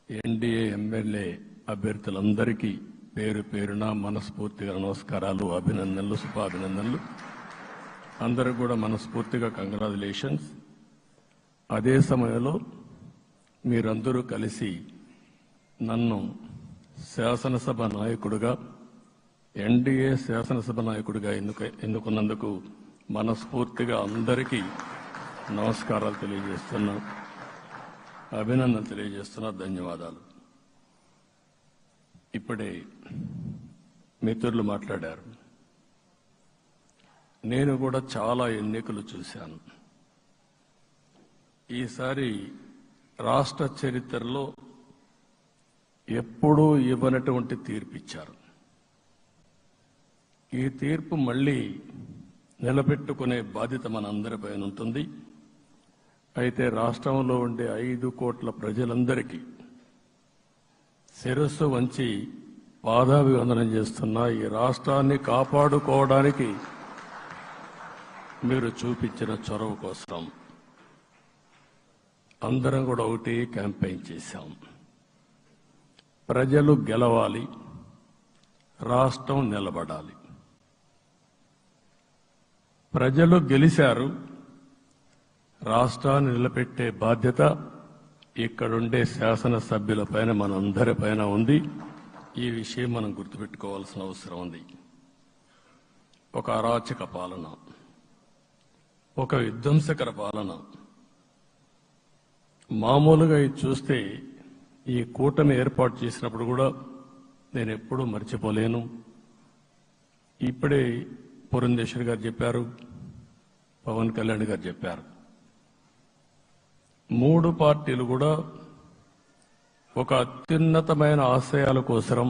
NDA MLA అభ్యర్థులందరికీ పేరు పేరున మనస్ఫూర్తిగా నమస్కారాలు, అభినందనలు, శుభాభినందనలు. అందరూ కూడా మనస్ఫూర్తిగా కంగ్రాచులేషన్స్. అదే సమయంలో మీరందరూ కలిసి నన్ను శాసనసభ నాయకుడిగా, ఎన్డీఏ శాసనసభ నాయకుడిగా ఎన్నుకున్నందుకు మనస్ఫూర్తిగా అందరికీ నమస్కారాలు తెలియజేస్తున్నా, అభినందనలు తెలియజేస్తున్నా, ధన్యవాదాలు. ఇప్పుడే మిత్రులు మాట్లాడారు. నేను కూడా చాలా ఎన్నికలు చూశాను. ఈసారి రాష్ట్ర చరిత్రలో ఎప్పుడూ ఇవ్వనటువంటి తీర్పు ఇచ్చారు. ఈ తీర్పు మళ్ళీ నిలబెట్టుకునే బాధ్యత మనందరిపైన ఉంటుంది. అయితే రాష్ట్రంలో ఉండే 5 కోట్ల ప్రజలందరికీ శిరస్సు వంచి పాదాభివందనం చేస్తున్నా. ఈ రాష్ట్రాన్ని కాపాడుకోవడానికి మీరు చూపించిన చొరవ కోసం అందరం కూడా ఒకటి క్యాంపెయిన్ చేశాం. ప్రజలు గెలవాలి, రాష్ట్రం నిలబడాలి. ప్రజలు గెలిచారు. రాష్ట్రాన్ని నిలబెట్టే బాధ్యత ఇక్కడుండే శాసనసభ్యులపైన, మనందరిపైన ఉంది. ఈ విషయం మనం గుర్తుపెట్టుకోవాల్సిన అవసరం ఉంది. ఒక అరాచక పాలన, ఒక విధ్వంసకర పాలన. మామూలుగా ఇది చూస్తే ఈ కూటమి ఏర్పాటు చేసినప్పుడు కూడా నేను ఎప్పుడూ మర్చిపోలేను. ఇప్పుడే పురంధేశ్వర్ గారు చెప్పారు, పవన్ కళ్యాణ్ గారు చెప్పారు. 3 పార్టీలు కూడా ఒక అత్యున్నతమైన ఆశయాల కోసం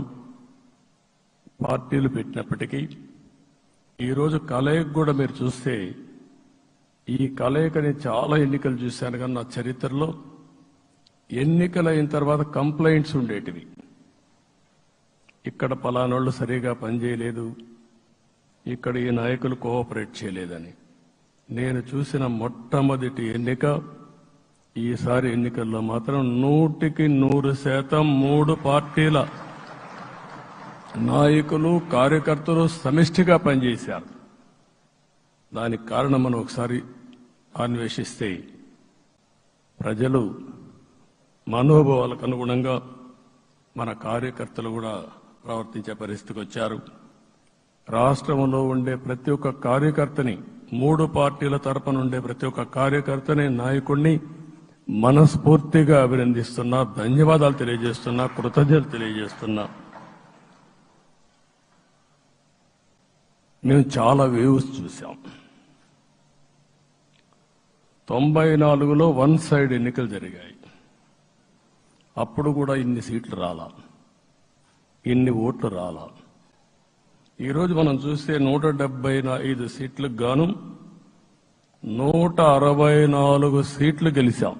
పార్టీలు పెట్టినప్పటికీ ఈరోజు కలయిక కూడా మీరు చూస్తే, ఈ కలయికని చాలా ఎన్నికలు చూశాను కానీ నా చరిత్రలో ఎన్నికలైన తర్వాత కంప్లైంట్స్ ఉండేటివి. ఇక్కడ పలానోళ్ళు సరిగా పనిచేయలేదు, ఇక్కడ ఈ నాయకులు కోఆపరేట్ చేయలేదని. నేను చూసిన మొట్టమొదటి ఎన్నిక, ఈసారి ఎన్నికల్లో మాత్రం 100% 3 పార్టీల నాయకులు, కార్యకర్తలు సమిష్టిగా పనిచేశారు. దానికి కారణం మనం ఒకసారి అన్వేషిస్తే, ప్రజలు మనోభావాలకు అనుగుణంగా మన కార్యకర్తలు కూడా ప్రవర్తించే పరిస్థితికి వచ్చారు. రాష్ట్రంలో ఉండే ప్రతి ఒక్క కార్యకర్తని, 3 పార్టీల తరపున ఉండే ప్రతి ఒక్క కార్యకర్తని, నాయకుడిని మనస్ఫూర్తిగా అభినందిస్తున్నా, ధన్యవాదాలు తెలియజేస్తున్నా, కృతజ్ఞతలు తెలియజేస్తున్నా. మేము చాలా వేవ్స్ చూసాం. 94లో 1 సైడ్ ఎన్నికలు జరిగాయి. అప్పుడు కూడా ఇన్ని సీట్లు రాలా, ఇన్ని ఓట్లు రాలా. ఈరోజు మనం చూస్తే 175 సీట్లకు గాను 164 సీట్లు గెలిచాం.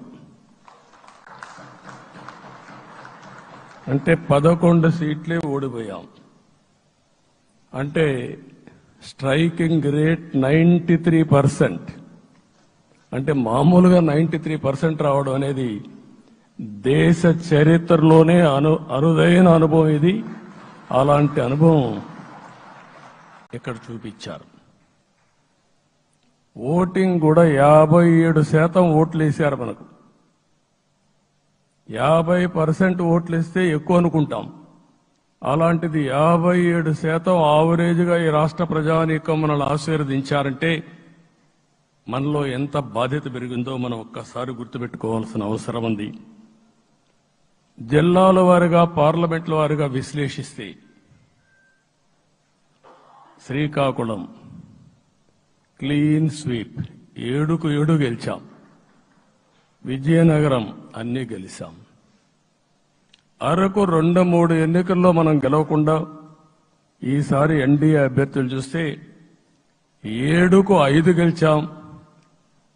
అంటే 11 సీట్లే ఓడిపోయాం. అంటే స్ట్రైకింగ్ రేట్ 93%. అంటే మామూలుగా 93% రావడం అనేది దేశ చరిత్రలోనే అరుదైన అనుభవం ఇది. అలాంటి అనుభవం ఇక్కడ చూపించారు. ఓటింగ్ కూడా 57% ఓట్లు వేశారు. మనకు 50% ఓట్లు ఇస్తే ఎక్కువ అనుకుంటాం. అలాంటిది 57% ఆవరేజ్గా ఈ రాష్ట్ర ప్రజానీకం మనల్ని ఆశీర్వదించారంటే మనలో ఎంత బాధ్యత పెరిగిందో మనం ఒక్కసారి గుర్తుపెట్టుకోవాల్సిన అవసరం ఉంది. జిల్లాల వారీగా, పార్లమెంట్ల వారీగా విశ్లేషిస్తే, శ్రీకాకుళం క్లీన్ స్వీప్ 7కు 7 గెలిచాం. విజయనగరం అన్నీ గెలిచాం. అరకు 2-3 ఎన్నికల్లో మనం గెలవకుండా ఈసారి ఎన్డీఏ అభ్యర్థులు చూస్తే 7కు 5 గెలిచాం.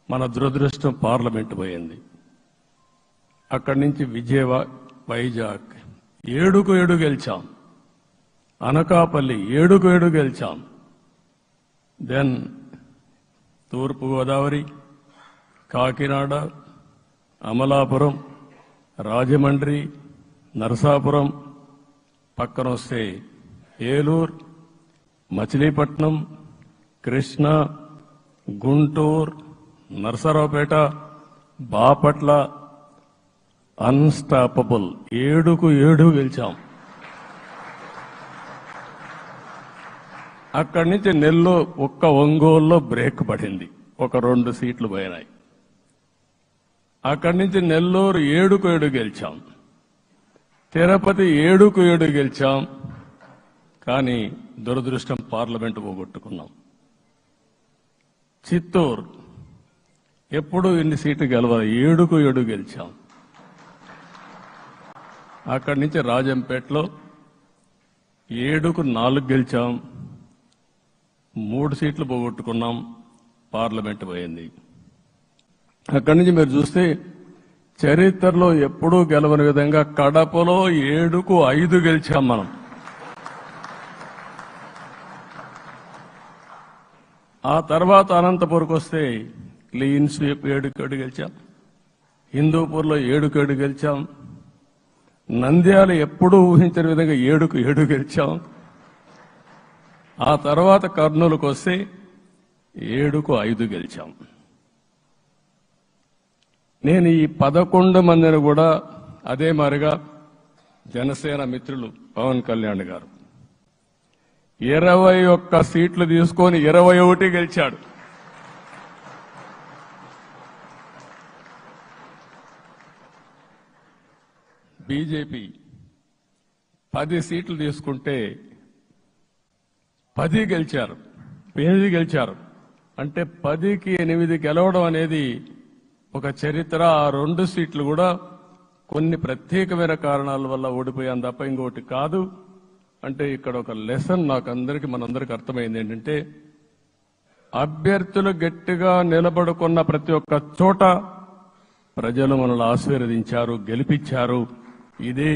మన దురదృష్టం పార్లమెంట్ పోయింది. అక్కడి నుంచి వైజాగ్ 7కు 7 గెలిచాం. అనకాపల్లి 7కు 7 గెలిచాం. దెన్ తూర్పుగోదావరి, కాకినాడ, అమలాపురం, రాజమండ్రి, నరసాపురం, పక్కన వస్తే ఏలూరు, మచిలీపట్నం, కృష్ణా, గుంటూరు, నరసరావుపేట, బాపట్ల అన్స్టాపబుల్ 7కు 7 గెలిచాం. అక్కడి నుంచి నెల్లూరు ఒక్క ఒంగోలులో బ్రేక్ పడింది, ఒక 2 సీట్లు పోయినాయి. అక్కడి నుంచి నెల్లూరు 7కు 7 గెలిచాం. తిరుపతి 7కు 7 గెలిచాం. కానీ దురదృష్టం పార్లమెంటు పోగొట్టుకున్నాం. చిత్తూరు ఎప్పుడూ ఇన్ని సీట్లు గెలవాలి, 7కు 7 గెలిచాం. అక్కడి నుంచి రాజంపేటలో 7కు 4 గెలిచాం. 3 సీట్లు పోగొట్టుకున్నాం, పార్లమెంటు పోయింది. అక్కడి నుంచి మీరు చూస్తే చరిత్రలో ఎప్పుడూ గెలవని విధంగా కడపలో 7కు 5 గెలిచాం మనం. ఆ తర్వాత అనంతపురంకి వస్తే క్లీన్ స్వీప్ 7కు 7 గెలిచాం. హిందూపూర్లో 7కు 7 గెలిచాం. నంద్యాల ఎప్పుడూ ఊహించని విధంగా 7కు 7 గెలిచాం. ఆ తర్వాత కర్నూలుకు వస్తే 7కు 5 గెలిచాం. నేను ఈ 11 మందిని కూడా అదే మారిగా జనసేన మిత్రులు పవన్ కళ్యాణ్ గారు 21 సీట్లు తీసుకొని 21 గెలిచాడు. బీజేపీ 10 సీట్లు తీసుకుంటే 10 గెలిచారు, 8 గెలిచారు. అంటే 10కి 8 గెలవడం అనేది ఒక చరిత్ర. ఆ 2 సీట్లు కూడా కొన్ని ప్రత్యేకమైన కారణాల వల్ల ఓడిపోయాం తప్ప ఇంకోటి కాదు. అంటే ఇక్కడ ఒక లెసన్ మనందరికీ అర్థమైంది ఏంటంటే, అభ్యర్థులు గట్టిగా నిలబడుకున్న ప్రతి ఒక్క చోట ప్రజలు మనల్ని ఆశీర్వదించారు, గెలిపించారు. ఇదే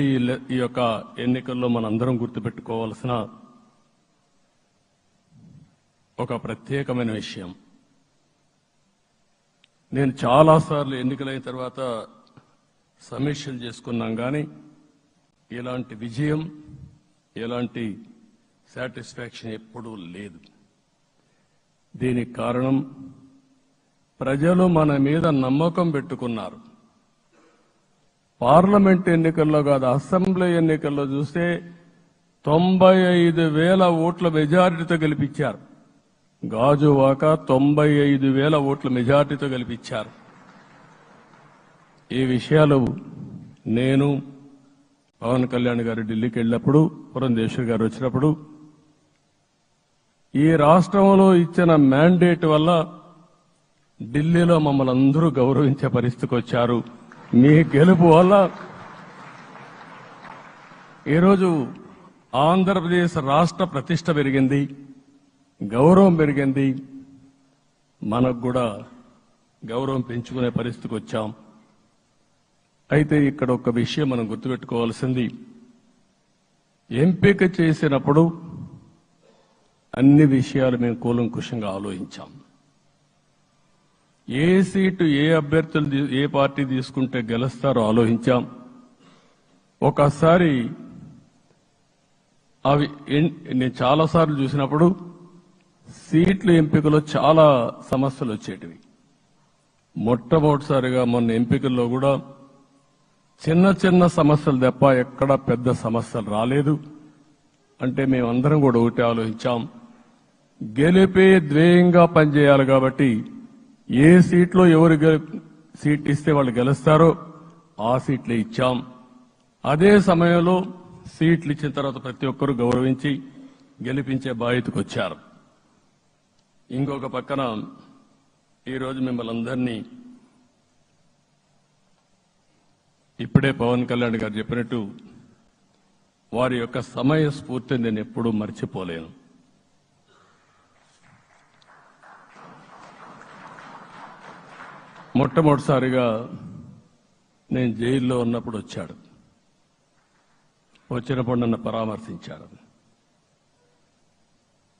ఈ యొక్క ఎన్నికల్లో మనందరం గుర్తుపెట్టుకోవాల్సిన ఒక ప్రత్యేకమైన విషయం. నేను చాలాసార్లు ఎన్నికలైన తర్వాత సమీక్షలు చేసుకున్నాం, కానీ ఇలాంటి విజయం, ఎలాంటి సాటిస్ఫాక్షన్ ఎప్పుడూ లేదు. దీనికి కారణం ప్రజలు మన మీద నమ్మకం పెట్టుకున్నారు. పార్లమెంట్ ఎన్నికల్లో కాదు, అసెంబ్లీ ఎన్నికల్లో చూస్తే 95,000 ఓట్ల మెజారిటీతో గెలిపించారు. గాజువాక 95,000 ఓట్ల మెజారిటీతో గెలిపించారు. ఈ విషయాలు నేను పవన్ కళ్యాణ్ గారు ఢిల్లీకి వెళ్ళినప్పుడు, పురంధేశ్వరి గారు వచ్చినప్పుడు, ఈ రాష్ట్రంలో ఇచ్చిన మ్యాండేట్ వల్ల ఢిల్లీలో మమ్మల్ని అందరూ గౌరవించే పరిస్థితికి వచ్చారు. మీ గెలుపు వల్ల ఈరోజు ఆంధ్రప్రదేశ్ రాష్ట్ర ప్రతిష్ట పెరిగింది, గౌరవం పెరిగింది. మనకు కూడా గౌరవం పెంచుకునే పరిస్థితికి వచ్చాం. అయితే ఇక్కడ ఒక విషయం మనం గుర్తుపెట్టుకోవాల్సింది, ఎంపిక చేసినప్పుడు అన్ని విషయాలు మేము కూలంకుషంగా ఆలోచించాం. ఏ సీటు ఏ అభ్యర్థులు ఏ పార్టీ తీసుకుంటే గెలుస్తారో ఆలోచించాం. ఒకసారి అవి నేను చాలాసార్లు చూసినప్పుడు సీట్ల ఎంపికలో చాలా సమస్యలు వచ్చేటివి. మొట్టమొదటిసారిగా మొన్న ఎంపికల్లో కూడా చిన్న చిన్న సమస్యలు తప్ప ఎక్కడ పెద్ద సమస్యలు రాలేదు. అంటే మేమందరం కూడా ఒకటి ఆలోచించాం, గెలిపే ధ్యేయంగా పనిచేయాలి. కాబట్టి ఏ సీట్లో ఎవరు సీట్ ఇస్తే వాళ్ళు గెలుస్తారో ఆ సీట్లే ఇచ్చాం. అదే సమయంలో సీట్లు ఇచ్చిన తర్వాత ప్రతి ఒక్కరూ గౌరవించి గెలిపించే బాధ్యతకు వచ్చారు. ఇంకొక పక్కన ఈరోజు మిమ్మల్ని అందరినీ ఇప్పుడే పవన్ కళ్యాణ్ గారు చెప్పినట్టు వారి యొక్క సమయ స్ఫూర్తిని నేను ఎప్పుడూ మర్చిపోలేను. మొట్టమొదటిసారిగా నేను జైల్లో ఉన్నప్పుడు వచ్చాడు. వచ్చినప్పుడు నన్ను పరామర్శించాడు.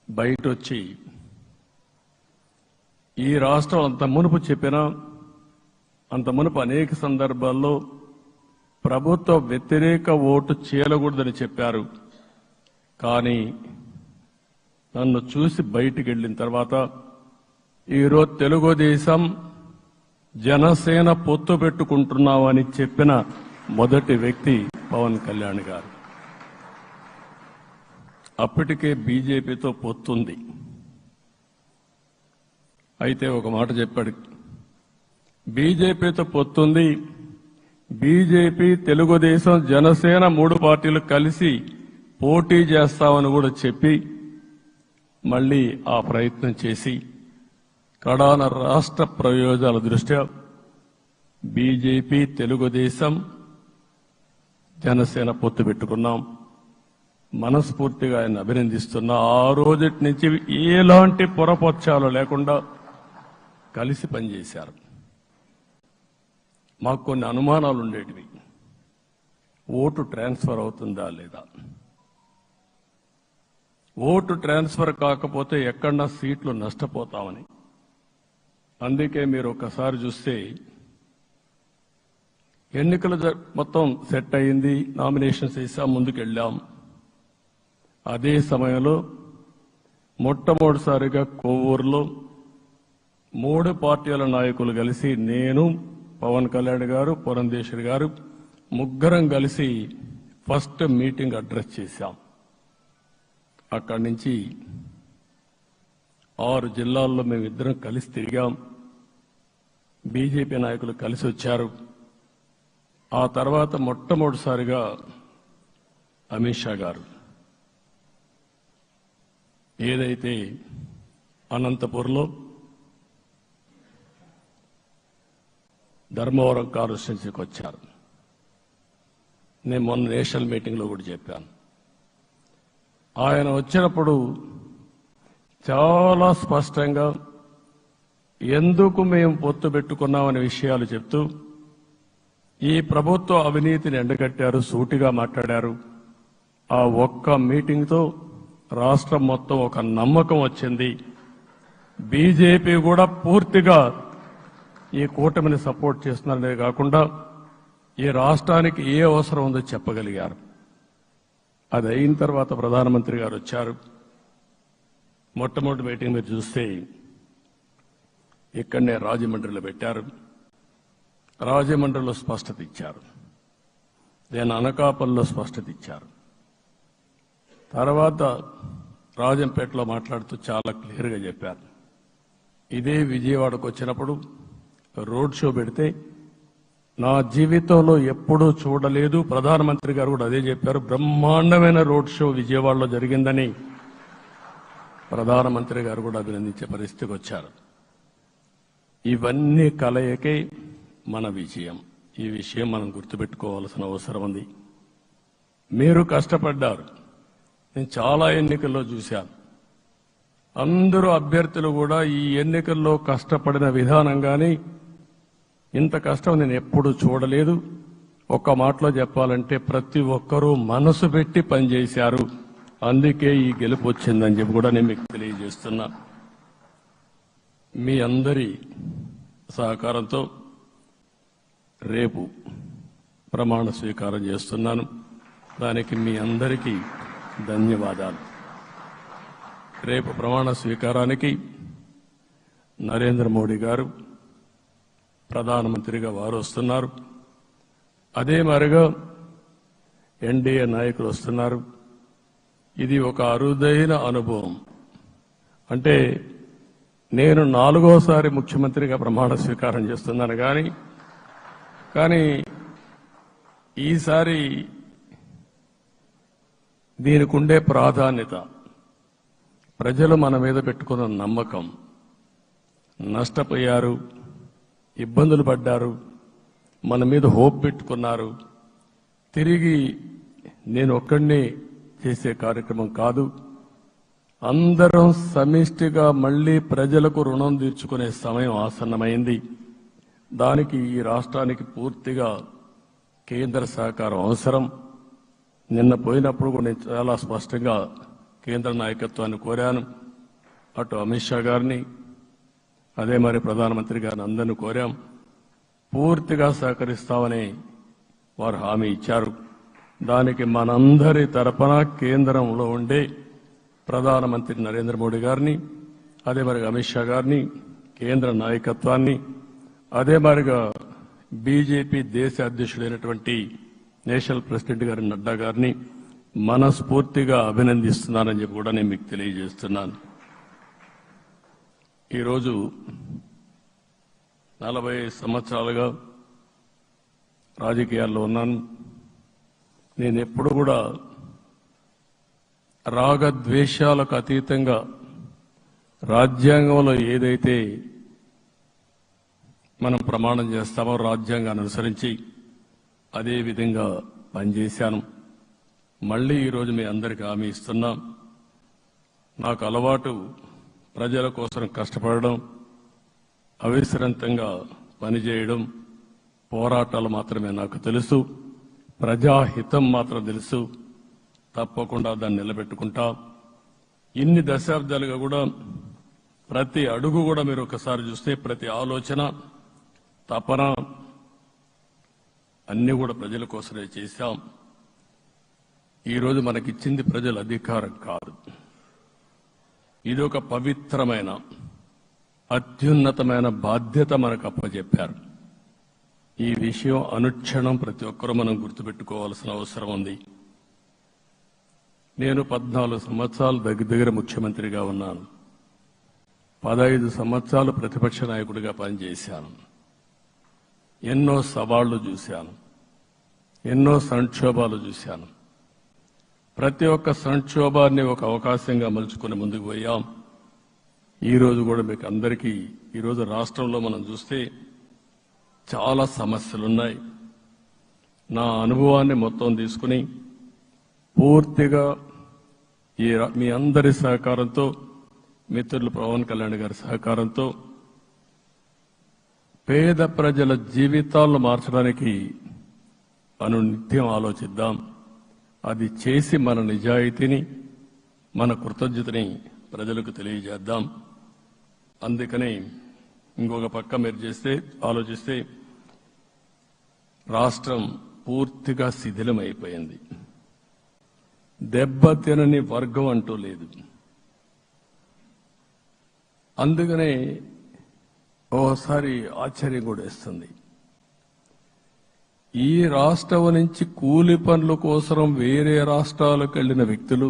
బయట వచ్చి ఈ రాష్ట్రం అంత మునుపు చెప్పినా, అంత మునుపు అనేక సందర్భాల్లో ప్రభుత్వ వ్యతిరేక ఓటు చేయకూడదని చెప్పారు. కానీ నన్ను చూసి బయటికి వెళ్ళిన తర్వాత ఈరోజు తెలుగుదేశం జనసేన పొత్తు పెట్టుకుంటున్నామని చెప్పిన మొదటి వ్యక్తి పవన్ కళ్యాణ్ గారు. అప్పటికే బీజేపీతో పొత్తుంది. అయితే ఒక మాట చెప్పాడు, బీజేపీతో పొత్తుంది, బీజేపీ, తెలుగుదేశం, జనసేన 3 పార్టీలు కలిసి పోటీ చేస్తామని కూడా చెప్పి మళ్లీ ఆ ప్రయత్నం చేసి కడాన రాష్ట్ర ప్రయోజనాల దృష్ట్యా బీజేపీ, తెలుగుదేశం, జనసేన పొత్తు పెట్టుకున్నాం. మనస్ఫూర్తిగా ఆయన అభినందిస్తున్నా. ఆ రోజటి నుంచి ఎలాంటి పొరపక్షాలు లేకుండా కలిసి పనిచేశారు. మాకు కొన్ని అనుమానాలు ఉండేటివి. ఓటు ట్రాన్స్ఫర్ అవుతుందా లేదా, ఓటు ట్రాన్స్ఫర్ కాకపోతే ఎక్కడన్నా సీట్లు నష్టపోతామని. అందుకే మీరు ఒకసారి చూస్తే ఎన్నికలు మొత్తం సెట్ అయింది, నామినేషన్స్ వేసాం, ముందుకెళ్ళాం. అదే సమయంలో మొట్టమొదటిసారిగా కొవ్వూరులో 3 పార్టీల నాయకులు కలిసి, నేను, పవన్ కళ్యాణ్ గారు, పురంధేశ్వరి గారు, ముగ్గురం కలిసి ఫస్ట్ మీటింగ్ అడ్రస్ చేశాం. అక్కడి నుంచి 6 జిల్లాల్లో మేమిద్దరం కలిసి తిరిగాం. బీజేపీ నాయకులు కలిసి వచ్చారు. ఆ తర్వాత మొట్టమొదటిసారిగా అమిత్ షా గారు ఏదైతే అనంతపూర్లో ధర్మవరం కాన్స్టిట్యున్సీకి వచ్చారు. నేను మొన్న నేషనల్ మీటింగ్లో కూడా చెప్పాను. ఆయన వచ్చినప్పుడు చాలా స్పష్టంగా ఎందుకు మేము పొత్తు పెట్టుకున్నామనే విషయాలు చెప్తూ ఈ ప్రభుత్వ అవినీతిని ఎండగట్టారు, సూటిగా మాట్లాడారు. ఆ ఒక్క మీటింగ్తో రాష్ట్రం మొత్తం ఒక నమ్మకం వచ్చింది. బీజేపీ కూడా పూర్తిగా ఈ కూటమిని సపోర్ట్ చేస్తున్నారనే కాకుండా ఈ రాష్ట్రానికి ఏ అవసరం ఉందో చెప్పగలిగారు. అది అయిన తర్వాత ప్రధానమంత్రి గారు వచ్చారు. మొట్టమొదటి మీటింగ్ మీరు చూస్తే ఇక్కడనే రాజమండ్రిలో పెట్టారు. రాజమండ్రిలో స్పష్టత ఇచ్చారు. నేను అనకాపల్లిలో స్పష్టత ఇచ్చారు. తర్వాత రాజంపేటలో మాట్లాడుతూ చాలా క్లియర్గా చెప్పారు. ఇదే విజయవాడకు వచ్చినప్పుడు రోడ్ షో పెడితే నా జీవితంలో ఎప్పుడూ చూడలేదు, ప్రధానమంత్రి గారు కూడా అదే చెప్పారు, బ్రహ్మాండమైన రోడ్ షో విజయవాడలో జరిగిందని ప్రధానమంత్రి గారు కూడా అభినందించే పరిస్థితికి వచ్చారు. ఇవన్నీ కలయికే మన విజయం. ఈ విషయం మనం గుర్తుపెట్టుకోవాల్సిన అవసరం ఉంది. మీరు కష్టపడ్డారు. నేను చాలా ఎన్నికల్లో చూశాను. అందరూ అభ్యర్థులు కూడా ఈ ఎన్నికల్లో కష్టపడిన విధానం కానీ ఇంత కష్టం నేను ఎప్పుడూ చూడలేదు. ఒక్క మాటలో చెప్పాలంటే ప్రతి ఒక్కరూ మనసు పెట్టి పనిచేశారు. అందుకే ఈ గెలుపు వచ్చిందని చెప్పి కూడా నేను మీకు తెలియజేస్తున్నా. మీ అందరి సహకారంతో రేపు ప్రమాణ స్వీకారం చేస్తున్నాను. దానికి మీ అందరికీ ధన్యవాదాలు. రేపు ప్రమాణ స్వీకారానికి నరేంద్ర మోడీ గారు ప్రధానమంత్రిగా వారు వస్తున్నారు. అదే మరిగా ఎన్డీఏ నాయకులు వస్తున్నారు. ఇది ఒక అరుదైన అనుభవం. అంటే నేను 4వసారి ముఖ్యమంత్రిగా ప్రమాణ స్వీకారం చేస్తున్నాను కానీ ఈసారి దీనికి ఉండే ప్రాధాన్యత, ప్రజలు మన మీద పెట్టుకున్న నమ్మకం, నష్టపోయారు, ఇబ్బందులు పడ్డారు, మన మీద హోప్ పెట్టుకున్నారు. తిరిగి నేను ఒక్కడినే చేసే కార్యక్రమం కాదు. అందరం సమిష్టిగా మళ్లీ ప్రజలకు రుణం తీర్చుకునే సమయం ఆసన్నమైంది. దానికి ఈ రాష్ట్రానికి పూర్తిగా కేంద్ర సహకారం అవసరం. నిన్న పోయినప్పుడు కూడా నేను చాలా స్పష్టంగా కేంద్ర నాయకత్వాన్ని కోరాను. అటు అమిత్ షా గారిని, అదే మరి ప్రధానమంత్రి గారిని అందరినీ కోరాం. పూర్తిగా సహకరిస్తామని వారు హామీ ఇచ్చారు. దానికి మనందరి తరపున కేంద్రంలో ఉండే ప్రధానమంత్రి నరేంద్ర మోడీ గారిని, అదే మరిగా అమిత్ షా గారిని, కేంద్ర నాయకత్వాన్ని, అదే మరిగా బీజేపీ దేశ అధ్యక్షుడైనటువంటి నేషనల్ ప్రెసిడెంట్ గారి నడ్డా గారిని మనస్ఫూర్తిగా అభినందిస్తున్నానని చెప్పి కూడా నేను మీకు తెలియజేస్తున్నాను. ఈరోజు 40 సంవత్సరాలుగా రాజకీయాల్లో ఉన్నాను. నేను ఎప్పుడు కూడా రాగద్వేషాలకు అతీతంగా రాజ్యాంగంలో ఏదైతే మనం ప్రమాణం చేస్తామో రాజ్యాంగాన్ని అనుసరించి అదే విధంగా పనిచేశాను. మళ్లీ ఈరోజు మీ అందరికీ హామీ ఇస్తున్నాం. నాకు అలవాటు ప్రజల కోసం కష్టపడడం, అవిశ్రాంతంగా పనిచేయడం, పోరాటాలు మాత్రమే నాకు తెలుసు. ప్రజాహితం మాత్రం తెలుసు. తప్పకుండా దాన్ని నిలబెట్టుకుంటా. ఇన్ని దశాబ్దాలుగా కూడా ప్రతి అడుగు కూడా మీరు ఒకసారి చూస్తే ప్రతి ఆలోచన, తపన అన్ని కూడా ప్రజల కోసమే చేశాం. ఈరోజు మనకిచ్చింది ప్రజల అధికారం కాదు. ఇది ఒక పవిత్రమైన అత్యున్నతమైన బాధ్యత మనకు అప్పచెప్పారు. ఈ విషయం అనుక్షణం ప్రతి ఒక్కరూ మనం గుర్తుపెట్టుకోవాల్సిన అవసరం ఉంది. నేను 14 సంవత్సరాలు దగ్గర ముఖ్యమంత్రిగా ఉన్నాను. 15 సంవత్సరాలు ప్రతిపక్ష నాయకుడిగా పనిచేశాను. ఎన్నో సవాళ్లు చూశాను, ఎన్నో సంక్షోభాలు చూశాను. ప్రతి ఒక్క సంక్షోభాన్ని ఒక అవకాశంగా మలుచుకుని ముందుకు పోయాం. ఈరోజు కూడా మీకు అందరికీ ఈరోజు రాష్ట్రంలో మనం చూస్తే చాలా సమస్యలున్నాయి. నా అనుభవాన్ని మొత్తం తీసుకుని పూర్తిగా మీ అందరి సహకారంతో, మిత్రులు పవన్ కళ్యాణ్ గారి సహకారంతో పేద ప్రజల జీవితాలను మార్చడానికి అనునిత్యం ఆలోచిద్దాం. అది చేసి మన నిజాయితీని, మన కృతజ్ఞతని ప్రజలకు తెలియజేద్దాం. అందుకని ఇంకొక పక్క మీరు ఆలోచిస్తే రాష్ట్రం పూర్తిగా శిథిలమైపోయింది. దెబ్బతినని వర్గం అంటూ లేదు. అందుకనే ఓసారి ఆశ్చర్యం కూడా వేస్తుంది. ఈ రాష్ట్రం నుంచి కూలి పనుల కోసం వేరే రాష్ట్రాలకు వెళ్లిన వ్యక్తులు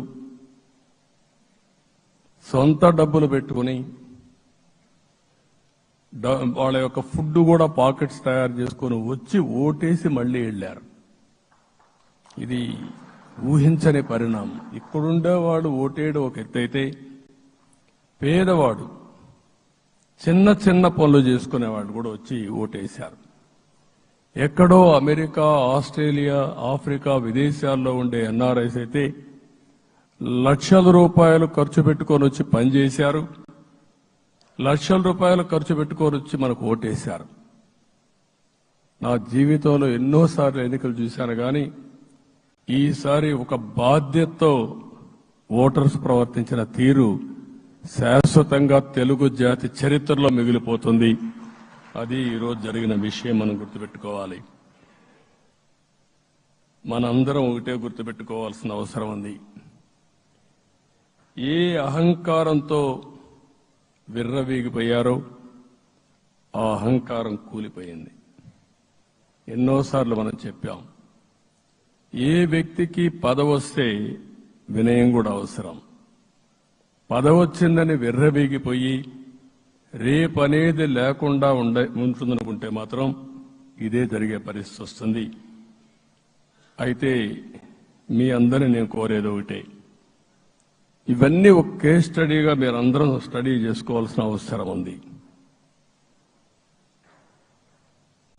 సొంత డబ్బులు పెట్టుకుని వాళ్ళ యొక్క ఫుడ్ కూడా పాకెట్స్ తయారు చేసుకుని వచ్చి ఓటేసి మళ్లీ వెళ్లారు. ఇది ఊహించని పరిణామం. ఇక్కడుండేవాడు ఓటేయడం ఒక ఎత్తైతే, పేదవాడు చిన్న చిన్న పనులు చేసుకునేవాడు కూడా వచ్చి ఓటేశారు. ఎక్కడో అమెరికా, ఆస్ట్రేలియా, ఆఫ్రికా విదేశాల్లో ఉండే ఎన్ఆర్ఐస్ అయితే లక్షల రూపాయలు ఖర్చు పెట్టుకొని వచ్చి పనిచేశారు. లక్షల రూపాయలు ఖర్చు పెట్టుకొని వచ్చి మనకు ఓటేశారు. నా జీవితంలో ఎన్నోసార్లు ఎన్నికలు చూశాను, కానీ ఈసారి ఒక బాధ్యతతో ఓటర్స్ ప్రవర్తించిన తీరు శాశ్వతంగా తెలుగు జాతి చరిత్రలో మిగిలిపోతుంది. అది ఈరోజు జరిగిన విషయం మనం గుర్తుపెట్టుకోవాలి. మనందరం ఒకటే గుర్తుపెట్టుకోవాల్సిన అవసరం ఉంది. ఏ అహంకారంతో విర్రవీగిపోయారో ఆ అహంకారం కూలిపోయింది. ఎన్నోసార్లు మనం చెప్పాం, ఏ వ్యక్తికి పదవొస్తే వినయం కూడా అవసరం. పదవొచ్చిందని విర్రవీగిపోయి రేపనేది లేకుండా ఉంటుందనుకుంటే మాత్రం ఇదే జరిగే పరిస్థితి వస్తుంది. అయితే మీ అందరినీ నేను కోరేది ఒకటే, ఇవన్నీ ఒక కేస్ స్టడీగా మీరందరం స్టడీ చేసుకోవాల్సిన అవసరం ఉంది.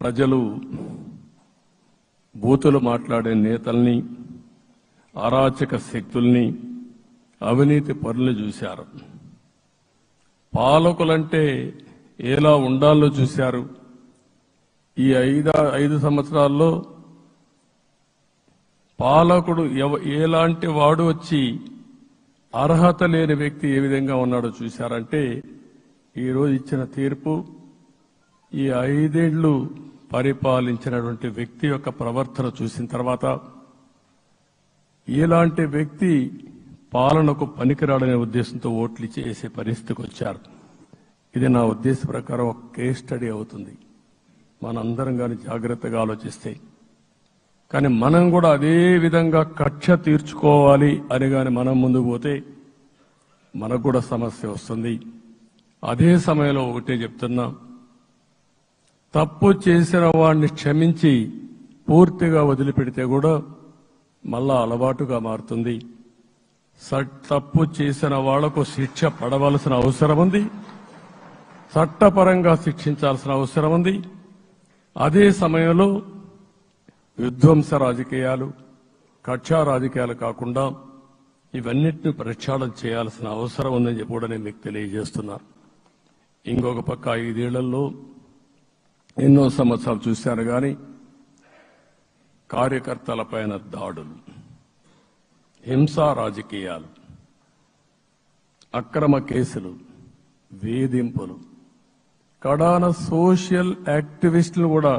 ప్రజలు బూతులు మాట్లాడే నేతల్ని, అరాచక శక్తుల్ని, అవినీతి పరుల్ని చూశారు. పాలకులంటే ఎలా ఉండాలో చూశారు. ఈ 5 సంవత్సరాల్లో పాలకుడు ఎలాంటి వాడు వచ్చి అర్హత లేని వ్యక్తి ఏ విధంగా ఉన్నాడో చూశారంటే, ఈరోజు ఇచ్చిన తీర్పు ఈ 5 ఏళ్లు పరిపాలించినటువంటి వ్యక్తి యొక్క ప్రవర్తన చూసిన తర్వాత ఇలాంటి వ్యక్తి పాలనకు పనికిరాడనే ఉద్దేశంతో ఓట్లు చేసే పరిస్థితికి వచ్చారు. ఇది నా ఉద్దేశ ప్రకారం ఒక కేస్ స్టడీ అవుతుంది, మనందరం కానీ జాగ్రత్తగా ఆలోచిస్తే. కానీ మనం కూడా అదే విధంగా కక్ష తీర్చుకోవాలి అని కానీ మనం ముందుకు పోతే మనకు కూడా సమస్య వస్తుంది. అదే సమయంలో ఒకటే చెప్తున్నా, తప్పు చేసిన వాడిని క్షమించి పూర్తిగా వదిలిపెడితే కూడా మళ్ళా అలవాటుగా మారుతుంది. తప్పు చేసిన వాళ్లకు శిక్ష పడవలసిన అవసరం ఉంది, చట్టపరంగా శిక్షించాల్సిన అవసరం ఉంది. అదే సమయంలో విధ్వంస రాజకీయాలు, కక్షా రాజకీయాలు కాకుండా ఇవన్నిటిని ప్రక్షాళన చేయాల్సిన అవసరం ఉందని చెప్పి కూడా నేను మీకు తెలియజేస్తున్నా. ఇంకొక పక్క 5 ఏళ్లలో ఎన్నో సంవత్సరాలు చూశాను కానీ కార్యకర్తలపైన దాడులు, హింసా రాజకీయాలు, అక్రమ కేసులు, వేధింపులు, కడాన సోషల్ యాక్టివిస్టులు కూడా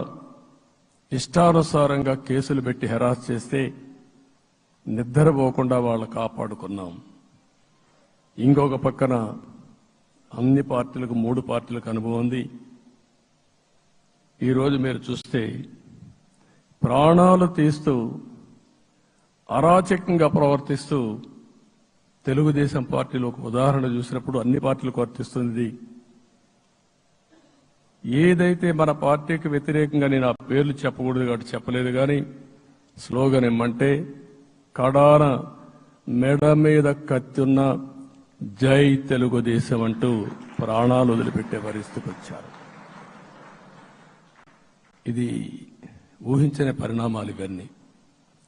ఇష్టానుసారంగా కేసులు పెట్టి హెరాస్ చేస్తే నిద్రపోకుండా వాళ్ళు కాపాడుకున్నాం. ఇంకొక పక్కన అన్ని పార్టీలకు 3 పార్టీలకు అనుభవం ఉంది. ఈరోజు మీరు చూస్తే ప్రాణాలు తీస్తూ అరాచకంగా ప్రవర్తిస్తూ తెలుగుదేశం పార్టీలో ఒక ఉదాహరణ చూసినప్పుడు అన్ని పార్టీలకు వర్తిస్తుంది. ఏదైతే మన పార్టీకి వ్యతిరేకంగా నేను ఆ పేర్లు చెప్పకూడదు కాబట్టి చెప్పలేదు, కానీ స్లోగన్ ఏమంటే కడాన మెడ మీద కత్తున్న జై తెలుగుదేశం అంటూ ప్రాణాలు వదిలిపెట్టే పరిస్థితికి వచ్చారు. ఇది ఊహించని పరిణామాలు ఇవన్నీ.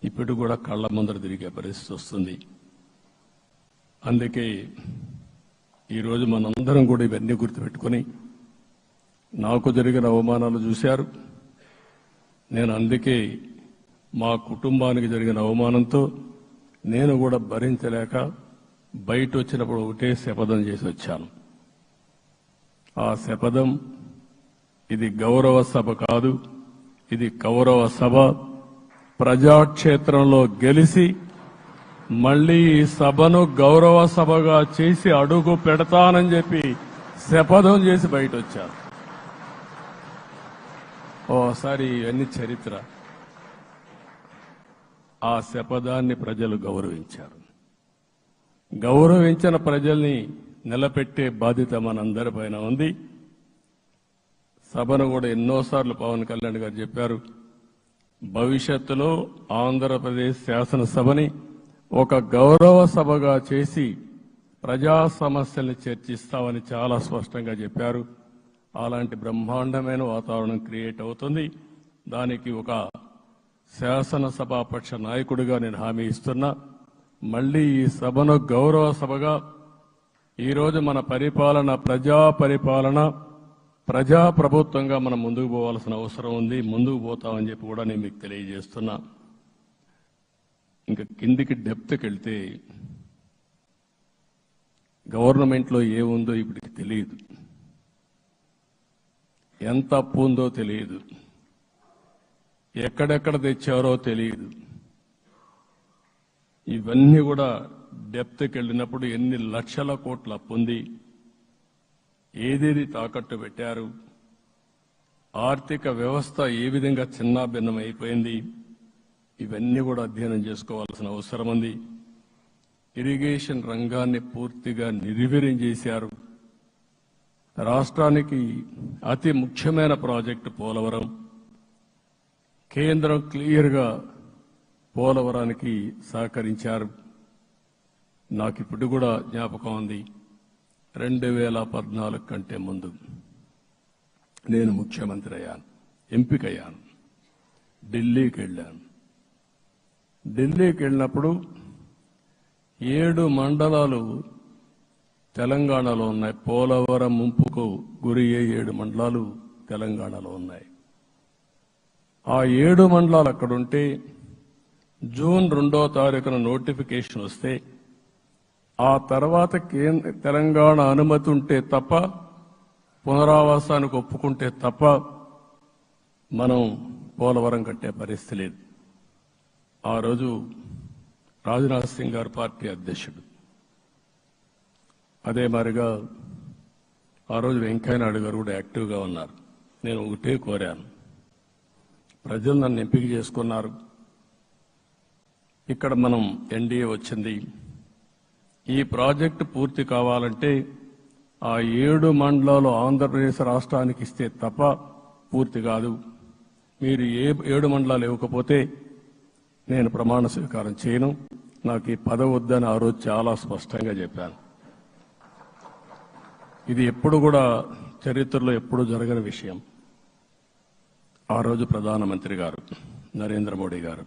ఇప్పుడు కూడా కళ్ల ముందర తిరిగే పరిస్థితి వస్తుంది. అందుకే ఈరోజు మనందరం కూడా ఇవన్నీ గుర్తుపెట్టుకుని, నాకు జరిగిన అవమానాలు చూశారు. నేను అందుకే మా కుటుంబానికి జరిగిన అవమానంతో నేను కూడా భరించలేక బయట వచ్చినప్పుడు ఒకటే శపథం చేసి వచ్చాను. ఆ శపథం, ఇది గౌరవ సభ కాదు, ఇది కౌరవ సభ. ప్రజాక్షేత్రంలో గెలిచి మళ్లీ ఈ సభను గౌరవ సభగా చేసి అడుగు పెడతానని చెప్పి శపథం చేసి బయట వచ్చాను. ఓసారి ఇవన్నీ చరిత్ర. ఆ శపథాన్ని ప్రజలు గౌరవించారు. గౌరవించిన ప్రజల్ని నిలబెట్టే బాధ్యత మనందరిపైన ఉంది. సభను కూడా ఎన్నోసార్లు పవన్ కళ్యాణ్ గారు చెప్పారు, భవిష్యత్తులో ఆంధ్రప్రదేశ్ శాసనసభని ఒక గౌరవ సభగా చేసి ప్రజా సమస్యల్ని చర్చిస్తామని చాలా స్పష్టంగా చెప్పారు. అలాంటి బ్రహ్మాండమైన వాతావరణం క్రియేట్ అవుతుంది. దానికి ఒక శాసనసభాపక్ష నాయకుడిగా నేను హామీ ఇస్తున్నా. మళ్లీ ఈ సభను గౌరవ సభగా, ఈరోజు మన పరిపాలన ప్రజా పరిపాలన, ప్రజా ప్రభుత్వంగా మనం ముందుకు పోవాల్సిన అవసరం ఉంది. ముందుకు పోతామని చెప్పి కూడా నేను మీకు తెలియజేస్తున్నా. ఇంకా కిందికి డెప్త్కి వెళ్తే గవర్నమెంట్లో ఏముందో ఇప్పటికి తెలియదు, ఎంత అప్పు ఉందో తెలియదు, ఎక్కడెక్కడ తెచ్చారో తెలియదు. ఇవన్నీ కూడా డెప్త్కి వెళ్ళినప్పుడు ఎన్ని లక్షల కోట్ల అప్పు ఉంది, ఏదేది తాకట్టు పెట్టారు, ఆర్థిక వ్యవస్థ ఏ విధంగా చిన్నాభిన్నం అయిపోయింది, ఇవన్నీ కూడా అధ్యయనం చేసుకోవాల్సిన అవసరం ఉంది. ఇరిగేషన్ రంగాన్ని పూర్తిగా నిర్వీర్యం చేశారు. రాష్ట్రానికి అతి ముఖ్యమైన ప్రాజెక్టు పోలవరం. కేంద్రం క్లియర్గా పోలవరానికి సహకరించారు. నాకు ఇప్పుడు కూడా జ్ఞాపకం ఉంది, 2014 కంటే ముందు నేను ముఖ్యమంత్రి అయ్యాను, ఎంపికయ్యాను, ఢిల్లీకి వెళ్ళాను. ఢిల్లీకి వెళ్ళినప్పుడు 7 మండలాలు తెలంగాణలో ఉన్నాయి. పోలవరం ముంపుకు గురి అయ్యే 7 మండలాలు తెలంగాణలో ఉన్నాయి. ఆ 7 మండలాలు అక్కడుంటే జూన్ 2వ తారీఖున నోటిఫికేషన్ వస్తే ఆ తర్వాత తెలంగాణ అనుమతి ఉంటే తప్ప, పునరావాసానికి ఒప్పుకుంటే తప్ప మనం పోలవరం కట్టే పరిస్థితి లేదు. ఆ రోజు రాజ్నాథ్ సింగ్ గారు పార్టీ అధ్యక్షుడు. అదే మాదిరిగా ఆ రోజు వెంకయ్యనాయుడు గారు కూడా యాక్టివ్గా ఉన్నారు. నేను ఒకటే కోరాను, ప్రజలు నన్ను ఎంపిక చేసుకున్నారు. ఇక్కడ మనం ఎన్డీఏ వచ్చింది. ఈ ప్రాజెక్టు పూర్తి కావాలంటే ఆ 7 మండలాలు ఆంధ్రప్రదేశ్ రాష్ట్రానికి ఇస్తే తప్ప పూర్తి కాదు. మీరు 7 మండలాలు ఇవ్వకపోతే నేను ప్రమాణ స్వీకారం చేయను. నాకు ఈ పదవి వద్దని ఆ రోజు చాలా స్పష్టంగా చెప్పాను. ఇది ఎప్పుడు కూడా చరిత్రలో ఎప్పుడు జరగని విషయం. ఆ రోజు ప్రధానమంత్రి గారు నరేంద్ర మోడీ గారు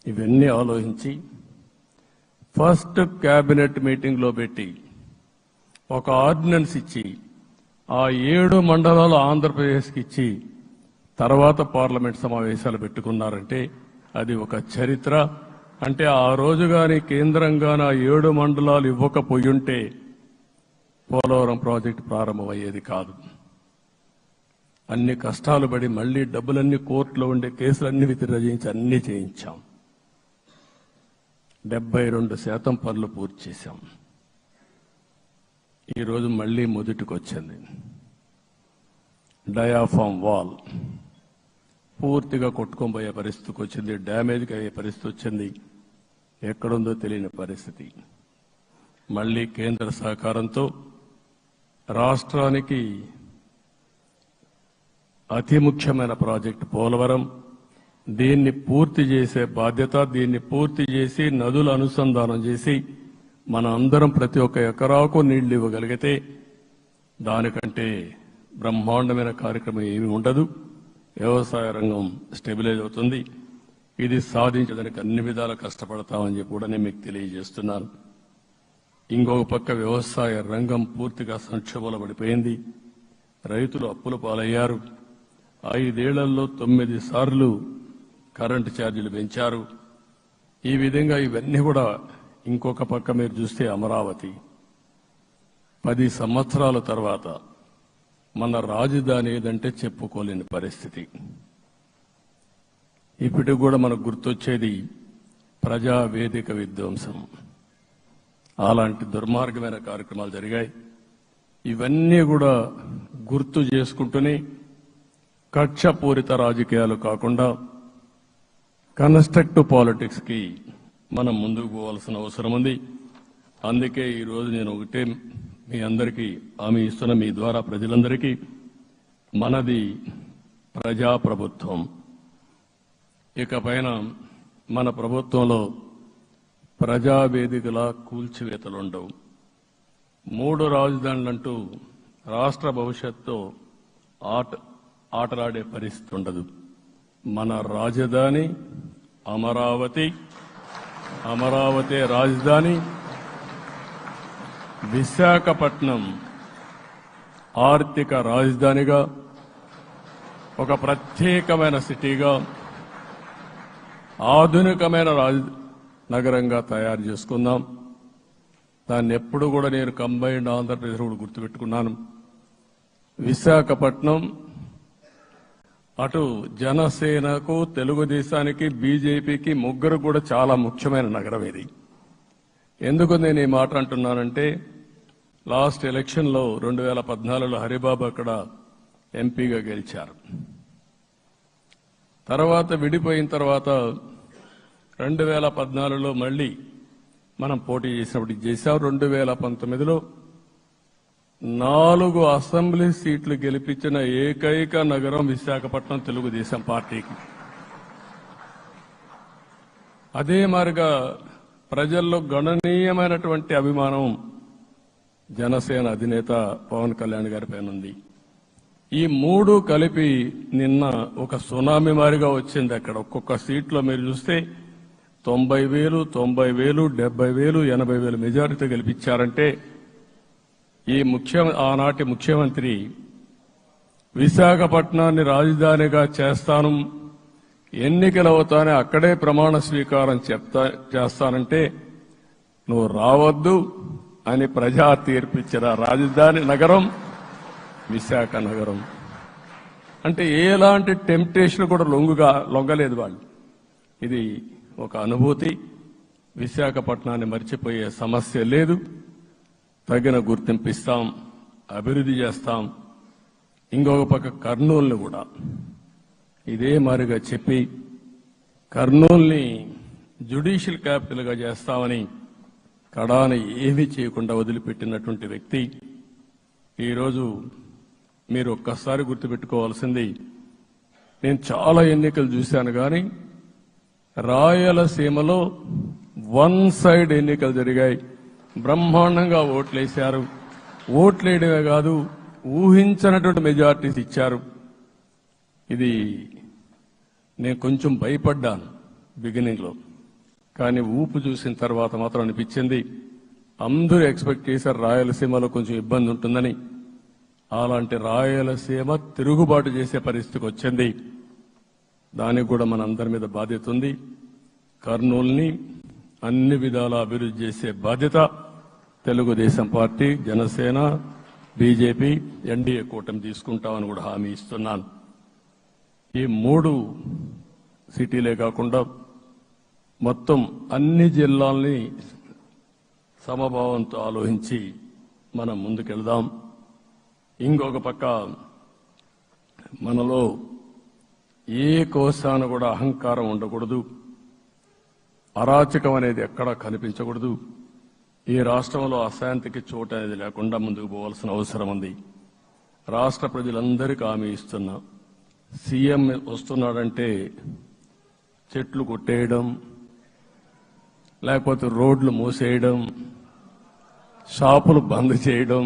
ఇవన్నీ ఆలోచించి ఫస్ట్ కేబినెట్ మీటింగ్లో పెట్టి ఒక ఆర్డినెన్స్ ఇచ్చి ఆ 7 మండలాలు ఆంధ్రప్రదేశ్కి ఇచ్చి తర్వాత పార్లమెంట్ సమావేశాలు పెట్టుకున్నారంటే అది ఒక చరిత్ర. అంటే ఆ రోజు గాని కేంద్రంగా 7 మండలాలు ఇవ్వకపోయుంటే పోలవరం ప్రాజెక్టు ప్రారంభమయ్యేది కాదు. అన్ని కష్టాలు పడి మళ్లీ డబ్బులన్నీ కోర్టులో ఉండే కేసులన్నీ విత్డ్రా చేయించి అన్నీ చేయించాం. 72% పనులు పూర్తి చేశాం. ఈరోజు మళ్లీ మొదటికి వచ్చింది. డయాఫామ్ వాల్ పూర్తిగా కొట్టుకొని పరిస్థితికి వచ్చింది. డ్యామేజ్కి అయ్యే పరిస్థితి వచ్చింది. ఎక్కడుందో తెలియని పరిస్థితి. మళ్లీ కేంద్ర సహకారంతో రాష్ట్రానికి అతి ముఖ్యమైన ప్రాజెక్టు పోలవరం, దీన్ని పూర్తి చేసే బాధ్యత, దీన్ని పూర్తి చేసి నదుల అనుసంధానం చేసి మన అందరం ప్రతి ఒక్క ఎకరాకు నీళ్లు ఇవ్వగలిగితే దానికంటే బ్రహ్మాండమైన కార్యక్రమం ఏమీ ఉండదు. వ్యవసాయ రంగం స్టెబిలైజ్ అవుతుంది. ఇది సాధించడానికి అన్ని విధాలా కష్టపడతామని చెప్పి కూడా నేను మీకు తెలియజేస్తున్నాను. ఇంకొక పక్క వ్యవసాయ రంగం పూర్తిగా సంక్షోభంలో పడిపోయింది. రైతులు అప్పుల పాలయ్యారు. 5 ఏళ్లలో 9 సార్లు కరెంటు ఛార్జీలు పెంచారు. ఈ విధంగా ఇవన్నీ కూడా ఇంకొక పక్క మీరు చూస్తే అమరావతి 10 సంవత్సరాల తర్వాత మన రాజధాని ఏదంటే చెప్పుకోలేని పరిస్థితి. ఇప్పటికి కూడా మనకు గుర్తొచ్చేది ప్రజావేదిక విధ్వంసం. అలాంటి దుర్మార్గమైన కార్యక్రమాలు జరిగాయి. ఇవన్నీ కూడా గుర్తు చేసుకుంటూనే కక్షపూరిత రాజకీయాలు కాకుండా కన్స్ట్రక్టివ్ పాలిటిక్స్ కి మనం ముందుకు పోవాల్సిన అవసరం ఉంది. అందుకే ఈరోజు నేను ఒకటే మీ అందరికీ హామీ ఇస్తున్న, మీ ద్వారా ప్రజలందరికీ, మనది ప్రజాప్రభుత్వం. ఇకపైన మన ప్రభుత్వంలో ప్రజావేదికల కూల్చివేతలుండవు. 3 రాజధానులంటూ రాష్ట్ర భవిష్యత్తు ఆటలాడే పరిస్థితి ఉండదు. మన రాజధాని అమరావతి, అమరావతి రాజధాని. విశాఖపట్నం ఆర్థిక రాజధానిగా, ఒక ప్రత్యేకమైన సిటీగా, ఆధునికమైన నగరంగా తయారు చేసుకుందాం. దాన్ని ఎప్పుడు కూడా నేను కంబైన్డ్ ఆంధ్రప్రదేశ్ కూడా గుర్తుపెట్టుకున్నాను. విశాఖపట్నం అటు జనసేనకు, తెలుగుదేశానికి, బీజేపీకి ముగ్గురు కూడా చాలా ముఖ్యమైన నగరం ఇది. ఎందుకు నేను ఈ మాట అంటున్నానంటే, లాస్ట్ ఎలక్షన్లో 2014లో హరిబాబు అక్కడ ఎంపీగా గెలిచారు. తర్వాత విడిపోయిన తర్వాత 2014లో మళ్లీ మనం పోటీ చేసినప్పుడు చేశాం. 2019లో 4 అసెంబ్లీ సీట్లు గెలిపించిన ఏకైక నగరం విశాఖపట్నం తెలుగుదేశం పార్టీకి. అదే మాదిరిగా ప్రజల్లో గణనీయమైనటువంటి అభిమానం జనసేన అధినేత పవన్ కళ్యాణ్ గారి పైన ఉంది. ఈ 3 కలిపి నిన్న ఒక సునామీ మారిగా వచ్చింది. అక్కడ ఒక్కొక్క సీట్లో మీరు చూస్తే 90,000, 90,000, 70,000, 80,000 మెజారిటీ గెలిపించారంటే ఆనాటి ముఖ్యమంత్రి విశాఖపట్నాన్ని రాజధానిగా చేస్తాను, ఎన్నికలవుతానే అక్కడే ప్రమాణ స్వీకారం చేస్తానంటే నువ్వు రావద్దు అని ప్రజా తీర్పిచ్చిన రాజధాని నగరం విశాఖ నగరం. అంటే ఎలాంటి టెంప్టేషన్ కూడా లొంగలేదు వాళ్ళు. ఇది ఒక అనుభూతి. విశాఖపట్నాన్ని మర్చిపోయే సమస్య లేదు. తగిన గుర్తింపు ఇస్తాం, అభివృద్ధి చేస్తాం. ఇంకొక పక్క కర్నూలుని కూడా ఇదే మాదిరిగా చెప్పి కర్నూలుని జ్యుడిషియల్ క్యాపిటల్ గా చేస్తామని కడాన ఏమీ చేయకుండా వదిలిపెట్టినటువంటి వ్యక్తి. ఈరోజు మీరు ఒక్కసారి గుర్తుపెట్టుకోవాల్సింది, నేను చాలా ఎన్నికలు చూశాను కానీ రాయలసీమలో వన్ సైడ్ ఎన్నికలు జరిగాయి. బ్రహ్మాండంగా ఓట్లేశారు. ఓట్లేయడమే కాదు, ఊహించినటువంటి మెజార్టీస్ ఇచ్చారు. ఇది నేను కొంచెం భయపడ్డాను బిగినింగ్ లో, కానీ ఊపు చూసిన తర్వాత మాత్రం అనిపించింది అందరూ ఎక్స్పెక్ట్ చేశారు రాయలసీమలో కొంచెం ఇబ్బంది ఉంటుందని. అలాంటి రాయలసీమ తిరుగుబాటు చేసే పరిస్థితికి వచ్చింది. దానికి కూడా మనందరి మీద బాధ్యత ఉంది. కర్నూలుని అన్ని విధాలా అభివృద్ధి చేసే బాధ్యత Telugu Desam party, Janasena, BJP, NDA కూటమి తీసుకుంటామని కూడా హామీ ఇస్తున్నాను. ఈ 3 సిటీలే కాకుండా మొత్తం అన్ని జిల్లాల్ని సమభావంతో ఆలోచించి మనం ముందుకెళ్దాం. ఇంకొక పక్క మనలో ఏ కోశాన కూడా అహంకారం ఉండకూడదు, అరాచకం అనేది ఎక్కడా కనిపించకూడదు. ఈ రాష్ట్రంలో అశాంతికి చోటు అనేది లేకుండా ముందుకు పోవాల్సిన అవసరం ఉంది. రాష్ట్ర ప్రజలందరికీ హామీ ఇస్తున్నా, సీఎం వస్తున్నాడంటే చెట్లు కొట్టేయడం, లేకపోతే రోడ్లు మూసేయడం, షాపులు బంద్ చేయడం,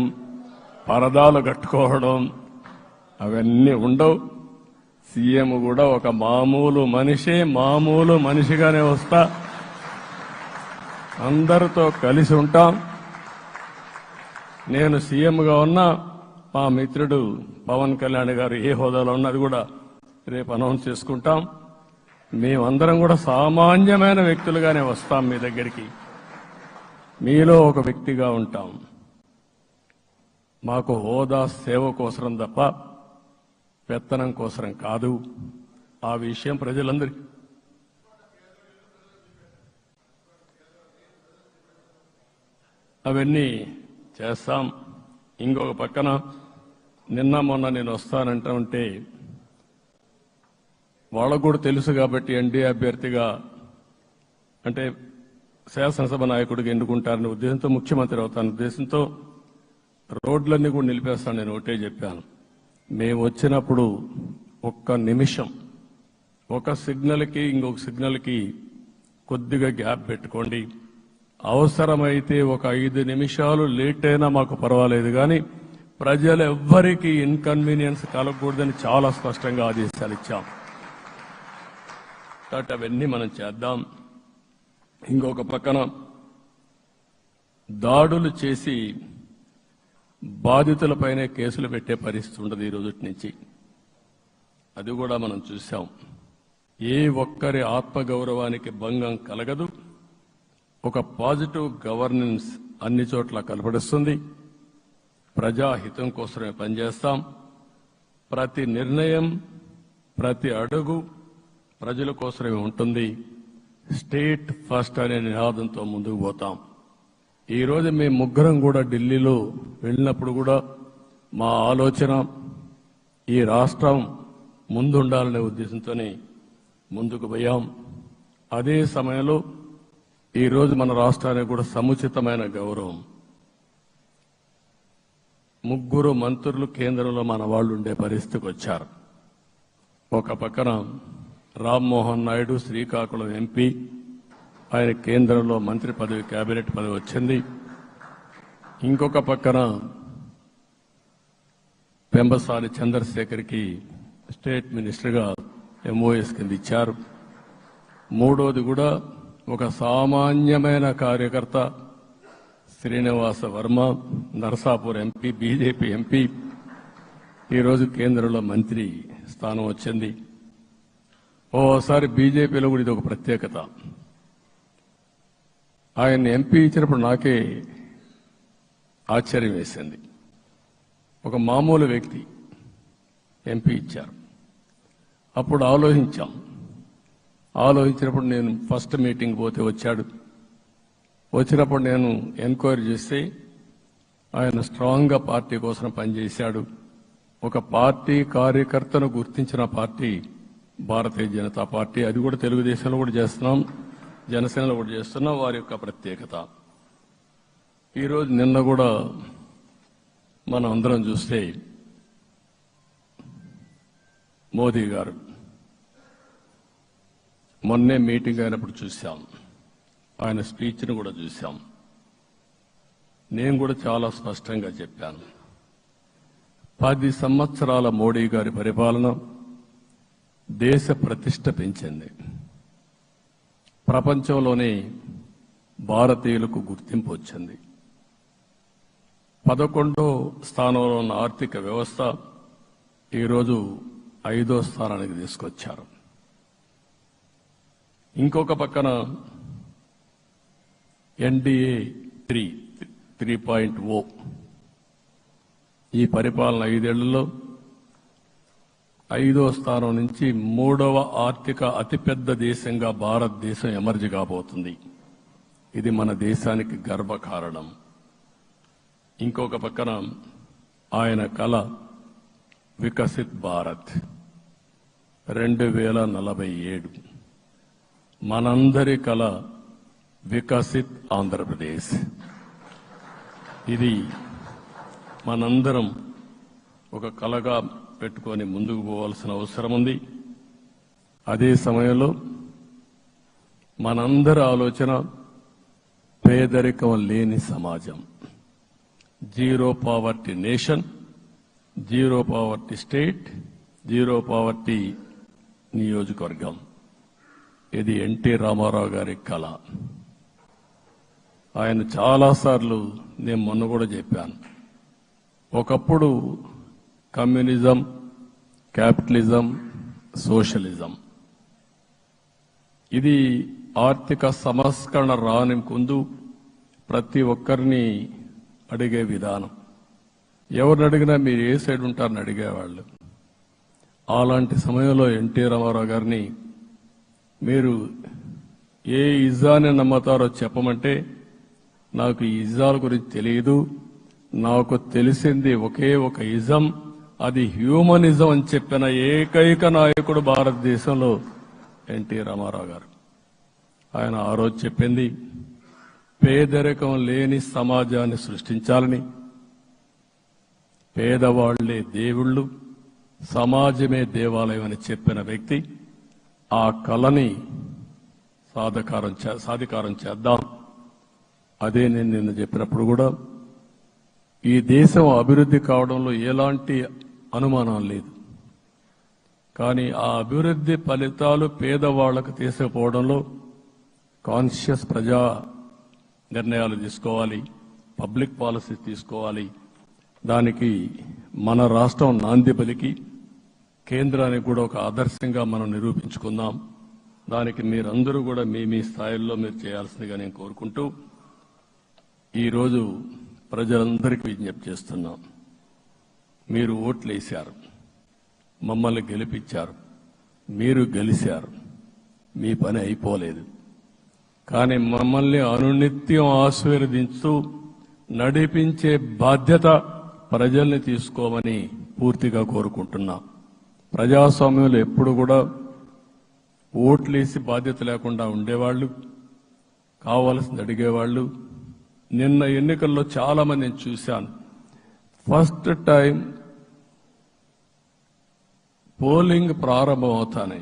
పరదాలు కట్టుకోవడం అవన్నీ ఉండవు. సీఎం కూడా ఒక మామూలు మనిషిగానే వస్తా, అందరితో కలిసి ఉంటాం. నేను సీఎంగా ఉన్నా మా మిత్రుడు పవన్ కళ్యాణ్ గారు ఏ హోదాలో ఉన్నది కూడా రేపు అనౌన్స్ చేసుకుంటాం. మేమందరం కూడా సామాన్యమైన వ్యక్తులుగానే వస్తాం మీ దగ్గరికి, మీలో ఒక వ్యక్తిగా ఉంటాం. మాకు హోదా సేవ కోసరం తప్ప పెత్తనం కోసరం కాదు. ఆ విషయం ప్రజలందరికీ అవన్నీ చేస్తాం. ఇంకొక పక్కన నిన్న మొన్న నేను వస్తానంటే వాళ్ళకు కూడా తెలుసు కాబట్టి ఎన్డీఏ అభ్యర్థిగా అంటే శాసనసభ నాయకుడిగా ఎన్నుకుంటారనే ఉద్దేశంతో, ముఖ్యమంత్రి అవుతాను ఉద్దేశంతో రోడ్లన్నీ కూడా నిలిపేస్తాను. నేను ఒకటే చెప్పాను, మేము వచ్చినప్పుడు ఒక్క నిమిషం ఒక సిగ్నల్కి ఇంకొక సిగ్నల్కి కొద్దిగా గ్యాప్ పెట్టుకోండి. అవసరమైతే ఒక 5 నిమిషాలు లేట్ అయినా మాకు పర్వాలేదు, కానీ ప్రజలు ఎవ్వరికీ ఇన్కన్వీనియన్స్ కలగకూడదని చాలా స్పష్టంగా ఆదేశాలు ఇచ్చాం. కాబట్టి అవన్నీ మనం చేద్దాం. ఇంకొక పక్కన దాడులు చేసి బాధితులపైనే కేసులు పెట్టే పరిస్థితి ఉండదు ఈ రోజు నుంచి. అది కూడా మనం చూశాం. ఏ ఒక్కరి ఆత్మగౌరవానికి భంగం కలగదు. ఒక పాజిటివ్ గవర్నెన్స్ అన్ని చోట్ల కనపడుస్తుంది. ప్రజాహితం కోసమే పనిచేస్తాం. ప్రతి నిర్ణయం, ప్రతి అడుగు ప్రజల కోసమే ఉంటుంది. స్టేట్ ఫస్ట్ అనే నినాదంతో ముందుకు పోతాం. ఈ రోజు మేము ముగ్గురం కూడా ఢిల్లీలో వెళ్ళినప్పుడు కూడా మా ఆలోచన ఈ రాష్ట్రం ముందుండాలనే ఉద్దేశంతోనే ముందుకు పోయాం. అదే సమయంలో ఈ రోజు మన రాష్ట్రానికి కూడా సముచితమైన గౌరవం. 3 మంత్రులు కేంద్రంలో మన వాళ్ళు ఉండే పరిస్థితికి వచ్చారు. ఒక పక్కన రామ్మోహన్ నాయుడు శ్రీకాకుళం ఎంపీ, ఆయన కేంద్రంలో మంత్రి పదవి, కేబినెట్ పదవి వచ్చింది. ఇంకొక పక్కన పెంబసాని చంద్రశేఖర్కి స్టేట్ మినిస్టర్గా ఎంఓఎస్ కింద ఇచ్చారు. మూడోది కూడా ఒక సామాన్యమైన కార్యకర్త Srinivasa Varma, Narasapur MP, BJP MP, ఈరోజు కేంద్రంలో మంత్రి స్థానం వచ్చింది. ఓసారి బీజేపీలో కూడా ఇది ఒక ప్రత్యేకత. ఆయన ఎంపీ ఇచ్చినప్పుడు నాకే ఆశ్చర్యం వేసింది. ఒక మామూలు వ్యక్తి ఎంపీ ఇచ్చారు. అప్పుడు ఆలోచించినప్పుడు నేను ఫస్ట్ మీటింగ్ పోతే వచ్చాడు. వచ్చినప్పుడు నేను ఎంక్వైరీ చేస్తే ఆయన స్ట్రాంగ్గా పార్టీ కోసం పనిచేశాడు. ఒక పార్టీ కార్యకర్తను గుర్తించిన పార్టీ భారతీయ జనతా పార్టీ. అది కూడా తెలుగుదేశంలో కూడా చేస్తున్నాం, జనసేనలో కూడా చేస్తున్నాం. వారి యొక్క ప్రత్యేకత. ఈరోజు నిన్న కూడా మనం అందరం చూస్తే మోదీ గారు మొన్నే మీటింగ్ అయినప్పుడు చూశాం, ఆయన స్పీచ్ను కూడా చూశాం. నేను కూడా చాలా స్పష్టంగా చెప్పాను, 10 సంవత్సరాల మోడీ గారి పరిపాలన దేశ ప్రతిష్ట పెంచింది. ప్రపంచంలోనే భారతీయులకు గుర్తింపు వచ్చింది. 11వ స్థానంలో ఉన్న ఆర్థిక వ్యవస్థ ఈరోజు 5వ స్థానానికి తీసుకొచ్చారు. ఇంకొక పక్కన ఎన్డీఏ 3.0 ఈ పరిపాలన 5 ఏళ్లలో 5వ స్థానం నుంచి 3వ ఆర్థిక అతిపెద్ద దేశంగా భారతదేశం ఎమర్జ్ కాబోతుంది. ఇది మన దేశానికి గర్వకారణం. ఇంకొక పక్కన ఆయన కల వికసిత్ భారత్ 2047, మనందరి కల వికసిత్ ఆంధ్రప్రదేశ్. ఇది మనందరం ఒక కలగా పెట్టుకొని ముందుకు పోవాల్సిన అవసరం ఉంది. అదే సమయంలో మనందరి ఆలోచన పేదరికం లేని సమాజం, zero poverty nation, zero poverty state, zero poverty నియోజకవర్గం. ఇది ఎన్టీ రామారావు గారి కళ. ఆయన చాలాసార్లు నేను మొన్న కూడా చెప్పాను, ఒకప్పుడు కమ్యూనిజం, క్యాపిటలిజం, సోషలిజం ఇది ఆర్థిక సంస్కరణ రాని ముందు ప్రతి ఒక్కరిని అడిగే విధానం. ఎవరిని అడిగినా మీరు ఏ సైడ్ ఉంటారని అడిగేవాళ్ళు. అలాంటి సమయంలో ఎన్టీ రామారావు గారిని మీరు ఏ ఇజాన్ని నమ్ముతారో చెప్పమంటే, నాకు ఈ ఇజాల గురించి తెలియదు, నాకు తెలిసింది ఒకే ఒక ఇజం, అది హ్యూమనిజం అని చెప్పిన ఏకైక నాయకుడు భారతదేశంలో ఎన్టీ రామారావు గారు. ఆయన ఆ రోజు చెప్పింది పేదరికం లేని సమాజాన్ని సృష్టించాలని, పేదవాళ్లే దేవుళ్ళు, సమాజమే దేవాలయం అని చెప్పిన వ్యక్తి. ఆ కళని సాధికారం చేద్దాం. అదే నేను నిన్న చెప్పినప్పుడు కూడా ఈ దేశం అభివృద్ధి కావడంలో ఎలాంటి అనుమానం లేదు. కానీ ఆ అభివృద్ధి ఫలితాలు పేదవాళ్లకు తీసుకుపోవడంలో కాన్షియస్ ప్రజా నిర్ణయాలు తీసుకోవాలి, పబ్లిక్ పాలసీ తీసుకోవాలి. దానికి మన రాష్ట్రం నాంది పలికి కేంద్రానికి కూడా ఒక ఆదర్శంగా మనం నిరూపించుకుందాం. దానికి మీరందరూ కూడా మీ స్థాయిల్లో మీరు చేయాల్సిందిగా నేను కోరుకుంటూ ఈరోజు ప్రజలందరికీ విజ్ఞప్తి చేస్తున్నాం. మీరు ఓట్లు వేశారు, మమ్మల్ని గెలిపించారు, మీరు గెలిచారు, మీ పని అయిపోలేదు. కానీ మమ్మల్ని అనునిత్యం ఆశీర్వదించుతూ నడిపించే బాధ్యత ప్రజల్ని తీసుకోమని పూర్తిగా కోరుకుంటున్నాం. ప్రజాస్వామ్యంలో ఎప్పుడు కూడా ఓట్లేసి బాధ్యత లేకుండా ఉండేవాళ్లు, కావాల్సింది అడిగేవాళ్లు. నిన్న ఎన్నికల్లో చాలా మందిని చూశాను. ఫస్ట్ టైం పోలింగ్ ప్రారంభం అవుతానే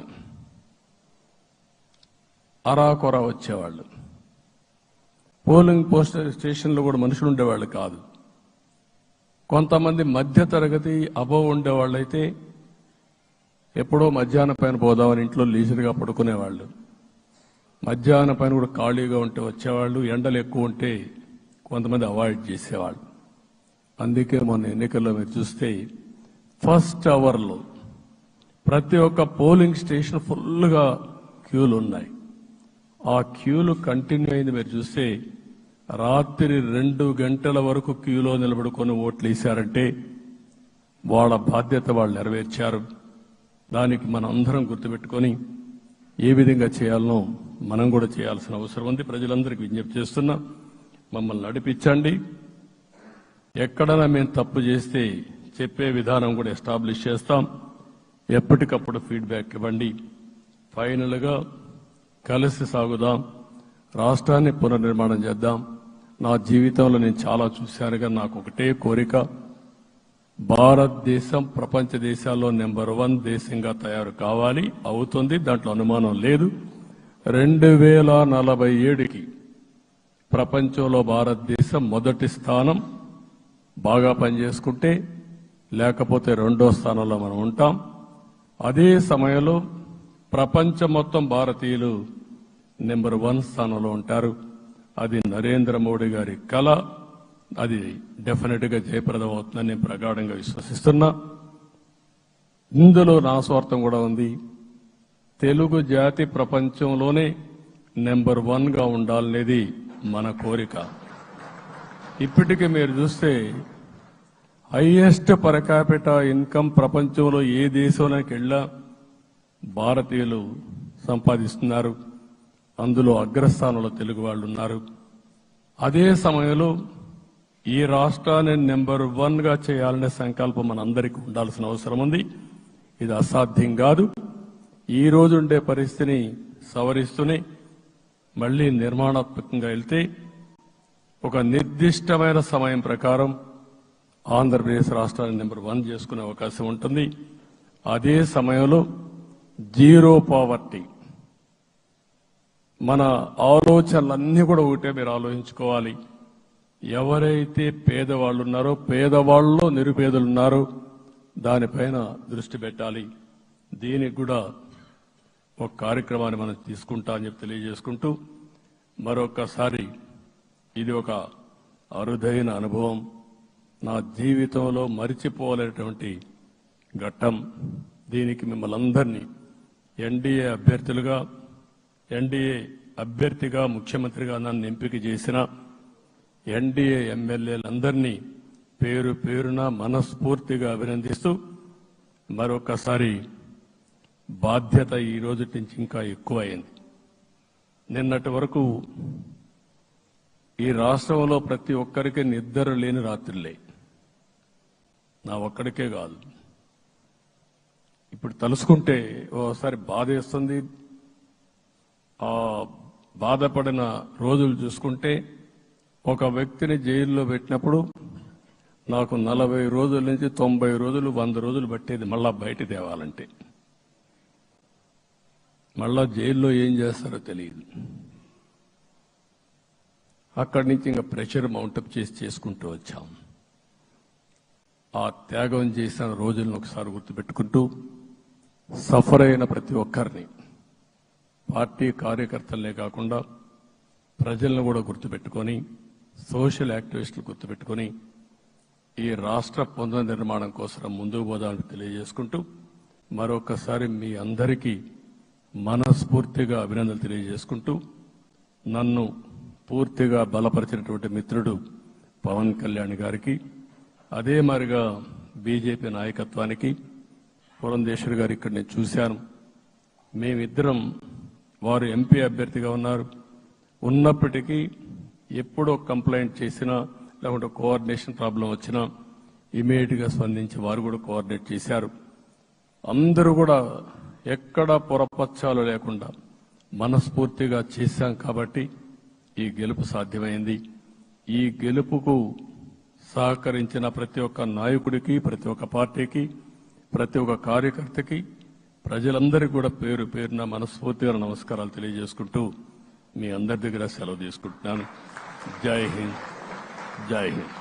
అరాకొర వచ్చేవాళ్ళు. పోలింగ్ స్టేషన్లో కూడా మనుషులు ఉండేవాళ్ళు కాదు. కొంతమంది మధ్య తరగతి అబవ్ ఉండేవాళ్ళైతే ఎప్పుడో మధ్యాహ్నం పైన పోదామని ఇంట్లో లీజర్గా పడుకునేవాళ్ళు. మధ్యాహ్నం పైన కూడా ఖాళీగా ఉంటే వచ్చేవాళ్ళు. ఎండలు ఎక్కువ ఉంటే కొంతమంది అవాయిడ్ చేసేవాళ్ళు. అందుకే మొన్న ఎన్నికల్లో మీరు చూస్తే ఫస్ట్ అవర్లో ప్రతి ఒక్క పోలింగ్ స్టేషన్ ఫుల్గా క్యూలు ఉన్నాయి. ఆ క్యూలు కంటిన్యూ అయింది. మీరు చూస్తే రాత్రి 2 గంటల వరకు క్యూలో నిలబడుకొని ఓట్లు వేశారంటే వాళ్ళ బాధ్యత వాళ్ళు నెరవేర్చారు. దానికి మనం అందరం గుర్తుపెట్టుకొని ఏ విధంగా చేయాలనో మనం కూడా చేయాల్సిన అవసరం ఉంది. ప్రజలందరికీ విజ్ఞప్తి చేస్తున్నా, మమ్మల్ని నడిపించండి. ఎక్కడైనా మేము తప్పు చేస్తే చెప్పే విధానం కూడా ఎస్టాబ్లిష్ చేస్తాం. ఎప్పటికప్పుడు ఫీడ్బ్యాక్ ఇవ్వండి. ఫైనల్గా కలిసి సాగుదాం, రాష్ట్రాన్ని పునర్నిర్మాణం చేద్దాం. నా జీవితంలో నేను చాలా చూశానుగా, నాకు ఒకటే కోరిక, భారతదేశం ప్రపంచ దేశాల్లో నెంబర్ 1 దేశంగా తయారు కావాలి. అవుతుంది, దాంట్లో అనుమానం లేదు. 2047కి ప్రపంచంలో భారతదేశం మొదటి స్థానం బాగా పనిచేసుకుంటే, లేకపోతే 2వ స్థానంలో మనం ఉంటాం. అదే సమయంలో ప్రపంచం మొత్తం భారతీయులు నెంబర్ 1 స్థానంలో ఉంటారు. అది నరేంద్ర మోడీ గారి కల. అది డెఫినెట్ గా జయప్రదం అవుతుందని నేను ప్రగాఢంగా విశ్వసిస్తున్నా. ఇందులో నా స్వార్థం కూడా ఉంది. తెలుగు జాతి ప్రపంచంలోనే నెంబర్ 1గా ఉండాలనేది మన కోరిక. ఇప్పటికీ మీరు చూస్తే హైయెస్ట్ పర్ క్యాపిటా ఇన్కమ్ ప్రపంచంలో ఏ దేశంలోకి వెళ్ళా భారతీయులు సంపాదిస్తున్నారు. అందులో అగ్రస్థానంలో తెలుగు వాళ్ళు ఉన్నారు. అదే సమయంలో ఈ రాష్ట్రాన్ని నెంబర్ 1గా చేయాలనే సంకల్పం మనందరికీ ఉండాల్సిన అవసరం ఉంది. ఇది అసాధ్యం కాదు. ఈ రోజు ఉండే పరిస్థితిని సవరిస్తూనే మళ్లీ నిర్మాణాత్మకంగా వెళ్తే ఒక నిర్దిష్టమైన సమయం ప్రకారం ఆంధ్రప్రదేశ్ రాష్ట్రాన్ని నెంబర్ 1 చేసుకునే అవకాశం ఉంటుంది. అదే సమయంలో జీరో పావర్టీ, మన ఆలోచనలన్నీ కూడా ఒకటే మీరు ఆలోచించుకోవాలి. ఎవరైతే పేదవాళ్ళు ఉన్నారో, పేదవాళ్ళలో నిరుపేదలు ఉన్నారో దానిపైన దృష్టి పెట్టాలి. దీనికి కూడా ఒక కార్యక్రమాన్ని మనం తీసుకుంటా అని చెప్పి తెలియజేసుకుంటూ, మరొకసారి ఇది ఒక అరుదైన అనుభవం, నా జీవితంలో మరిచిపోలేనటువంటి ఘట్టం. దీనికి మిమ్మల్ని అందరినీ ఎన్డీఏ అభ్యర్థిగా ముఖ్యమంత్రిగా నన్ను ఎంపిక చేసిన ఎన్డీఏ ఎమ్మెల్యేలందరినీ పేరు పేరున మనస్ఫూర్తిగా అభినందిస్తూ, మరొకసారి బాధ్యత ఈ రోజు నుంచి ఇంకా ఎక్కువైంది. నిన్నటి వరకు ఈ రాష్ట్రంలో ప్రతి ఒక్కరికి నిద్ర లేని రాత్రులే, నా ఒక్కడికే కాదు. ఇప్పుడు తలుసుకుంటే ఓసారి బాధేస్తుంది. ఆ బాధపడిన రోజులు చూసుకుంటే, ఒక వ్యక్తిని జైల్లో పెట్టినప్పుడు నాకు 40 రోజుల నుంచి 90 రోజులు 100 రోజులు పట్టేది మళ్ళా బయట తేవాలంటే. మళ్ళా జైల్లో ఏం చేస్తారో తెలియదు. అక్కడి నుంచి ఇంకా ప్రెషర్ మౌంటప్ చేసుకుంటూ వచ్చాం. ఆ త్యాగం చేసిన రోజులను ఒకసారి గుర్తుపెట్టుకుంటూ, సఫర్ అయిన ప్రతి ఒక్కరిని, పార్టీ కార్యకర్తలనే కాకుండా ప్రజలను కూడా గుర్తుపెట్టుకొని, సోషల్ యాక్టివిస్టులు గుర్తుపెట్టుకొని ఈ రాష్ట్ర పునర్నిర్మాణం కోసం ముందుకు పోదామని తెలియజేసుకుంటూ, మరొకసారి మీ అందరికీ మనస్ఫూర్తిగా అభినందనలు తెలియజేసుకుంటూ, నన్ను పూర్తిగా బలపరిచినటువంటి మిత్రుడు పవన్ కళ్యాణ్ గారికి, అదే మరిగా బీజేపీ నాయకత్వానికి, పురంధేశ్వరి గారు ఇక్కడ నేను చూశాను. మేమిద్దరం, వారు ఎంపీ అభ్యర్థిగా ఉన్నప్పటికీ ఎప్పుడో కంప్లైంట్ చేసినా, లేకుంటే కోఆర్డినేషన్ ప్రాబ్లం వచ్చినా ఇమీడియట్ గా స్పందించి వారు కూడా కోఆర్డినేట్ చేశారు. అందరూ కూడా ఎక్కడ పొరపచ్చాలు లేకుండా మనస్ఫూర్తిగా చేశాం కాబట్టి ఈ గెలుపు సాధ్యమైంది. ఈ గెలుపుకు సహకరించిన ప్రతి ఒక్క నాయకుడికి, ప్రతి ఒక్క పార్టీకి, ప్రతి ఒక్క కార్యకర్తకి, ప్రజలందరికీ కూడా పేరు పేరున మనస్ఫూర్తిగా నమస్కారాలు తెలియజేసుకుంటూ మీ అందరి దగ్గర సెలవు తీసుకుంటున్నాను. జై హింద్, జై హింద్.